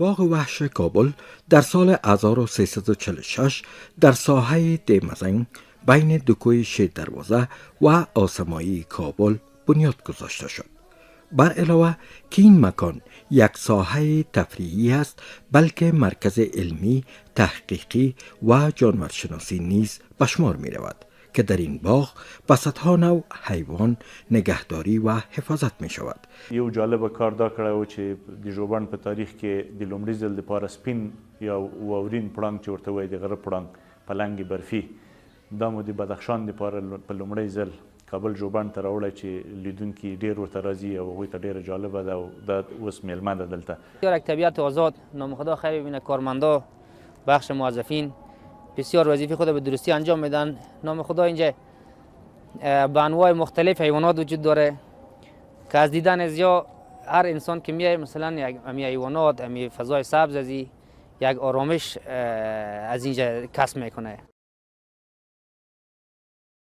باغ وحش کابل در سال 1346 در ساحه دیمزنگ بین دو کوه شیر دروازه و آسمایی کابل بنیاد گذاشته شد. بر علاوه که این مکان یک ساحه تفریحی است، بلکه مرکز علمی، تحقیقی و جانورشناسی نیز به شمار می رود که در این باغ به صدها نوع حیوان نگهداری و حفاظت می شود. یو جالب کار دا کړی و چې د ژوبڼ په تاریخ کې د لومړي ځل دپاره سپین یا واورین پړانګ چې ورته وایي د غره پړانګ پلنګ برفي دا مو د بدخشان دپاره په لومړی ځل کابل ژوبڼ ته راوړی چې لیدونکي ډېر ورته راځي او هغوی ته ډېره جالبه ده او دا اوس میلمه ده دلته. یک طبیعت آزاد، نام خدا خیر ببینه، کارمندا، بخش موظفین بسیار وظیفه خود به درستی انجام میدن. نام خدا اینجا به انواع مختلف حیوانات وجود داره که از دیدن ازیا هر انسان که میای مثلا امی حیوانات، امی فضای سبز ازی یک آرامش از اینجا کسب میکنه.